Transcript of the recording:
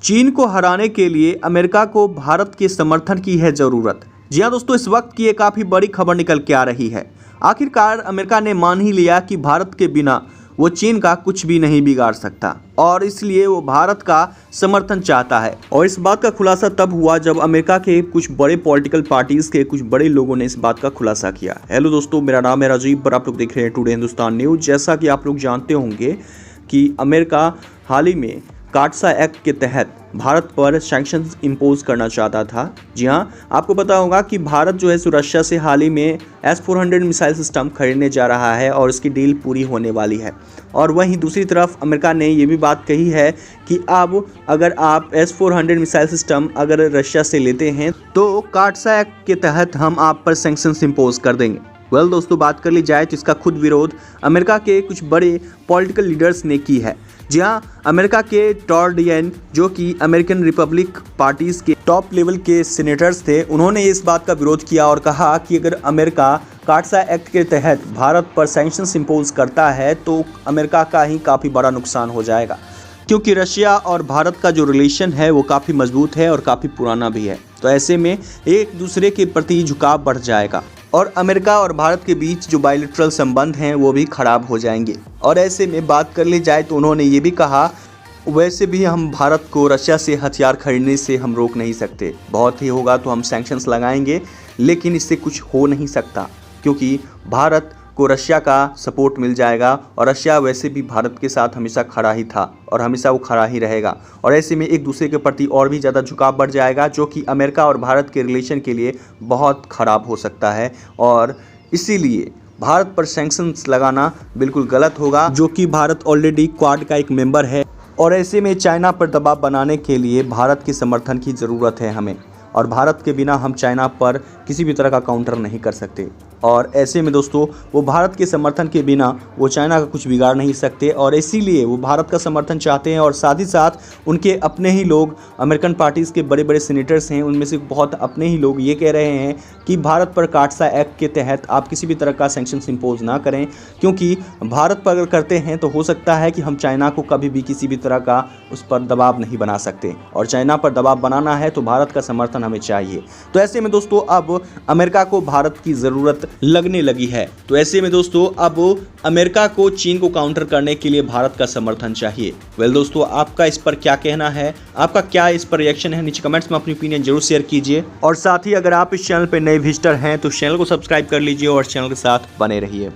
चीन को हराने के लिए अमेरिका को भारत के समर्थन की है ज़रूरत। जी हाँ दोस्तों, इस वक्त की ये काफ़ी बड़ी खबर निकल के आ रही है। आखिरकार अमेरिका ने मान ही लिया कि भारत के बिना वो चीन का कुछ भी नहीं बिगाड़ सकता और इसलिए वो भारत का समर्थन चाहता है। और इस बात का खुलासा तब हुआ जब अमेरिका के कुछ बड़े पॉलिटिकल पार्टीज के कुछ बड़े लोगों ने इस बात का खुलासा किया। हेलो दोस्तों, मेरा नाम है राजीव और आप लोग देख रहे हैं टुडे हिंदुस्तान न्यूज। जैसा कि आप लोग जानते होंगे कि अमेरिका हाल ही में काटसा एक्ट के तहत भारत पर सैंक्शंस इंपोज करना चाहता था। जी हाँ, आपको पता होगा कि भारत जो है रशिया से हाल ही में S-400 मिसाइल सिस्टम खरीदने जा रहा है और इसकी डील पूरी होने वाली है। और वहीं दूसरी तरफ अमेरिका ने ये भी बात कही है कि अब अगर आप S-400 मिसाइल सिस्टम अगर रशिया से लेते हैं तो काटसा एक्ट के तहत हम आप पर सैंक्शंस इंपोज कर देंगे। दोस्तों, बात कर ली जाए तो इसका खुद विरोध अमेरिका के कुछ बड़े पॉलिटिकल लीडर्स ने की है। जी हाँ, अमेरिका के टॉड येन जो कि अमेरिकन रिपब्लिक पार्टीज के टॉप लेवल के सीनेटर्स थे, उन्होंने इस बात का विरोध किया और कहा कि अगर अमेरिका काटसा एक्ट के तहत भारत पर सैंक्शंस इंपोज करता है तो अमेरिका का ही काफ़ी बड़ा नुकसान हो जाएगा, क्योंकि रशिया और भारत का जो रिलेशन है वो काफ़ी मजबूत है और काफ़ी पुराना भी है। तो ऐसे में एक दूसरे के प्रति झुकाव बढ़ जाएगा और अमेरिका और भारत के बीच जो बायलैटरल संबंध हैं वो भी खराब हो जाएंगे। और ऐसे में बात कर ली जाए तो उन्होंने ये भी कहा, वैसे भी हम भारत को रशिया से हथियार खरीदने से हम रोक नहीं सकते। बहुत ही होगा तो हम सैंक्शंस लगाएंगे, लेकिन इससे कुछ हो नहीं सकता क्योंकि भारत को रशिया का सपोर्ट मिल जाएगा और रशिया वैसे भी भारत के साथ हमेशा खड़ा ही था और हमेशा वो खड़ा ही रहेगा। और ऐसे में एक दूसरे के प्रति और भी ज़्यादा झुकाव बढ़ जाएगा, जो कि अमेरिका और भारत के रिलेशन के लिए बहुत ख़राब हो सकता है। और इसीलिए भारत पर सैंक्शंस लगाना बिल्कुल गलत होगा, जो कि भारत ऑलरेडी क्वाड का एक मेंबर है। और ऐसे में चाइना पर दबाव बनाने के लिए भारत के समर्थन की ज़रूरत है हमें, और भारत के बिना हम चाइना पर किसी भी तरह का काउंटर नहीं कर सकते। और ऐसे में दोस्तों, वो भारत के समर्थन के बिना वो चाइना का कुछ बिगाड़ नहीं सकते और इसीलिए वो भारत का समर्थन चाहते हैं। और साथ ही साथ उनके अपने ही लोग, अमेरिकन पार्टीज़ के बड़े बड़े सीनेटर्स हैं, उनमें से बहुत अपने ही लोग ये कह रहे हैं कि भारत पर काटसा एक्ट के तहत आप किसी भी तरह का सैंक्शंस इंपोज ना करें, क्योंकि भारत पर अगर करते हैं तो हो सकता है कि हम चाइना को कभी भी किसी भी तरह का उस पर दबाव नहीं बना सकते, और चाइना पर दबाव बनाना है तो भारत का समर्थन हमें चाहिए। तो ऐसे में दोस्तों, अब अमेरिका को भारत की ज़रूरत लगने लगी है। तो ऐसे में दोस्तों, अब अमेरिका को चीन को काउंटर करने के लिए भारत का समर्थन चाहिए। दोस्तों, आपका इस पर क्या कहना है, आपका क्या इस पर रिएक्शन है, नीचे कमेंट्स में अपनी ओपिनियन जरूर शेयर कीजिए। और साथ ही अगर आप इस चैनल पर नए विजिटर हैं तो चैनल को सब्सक्राइब कर लीजिए और चैनल के साथ बने रहिए।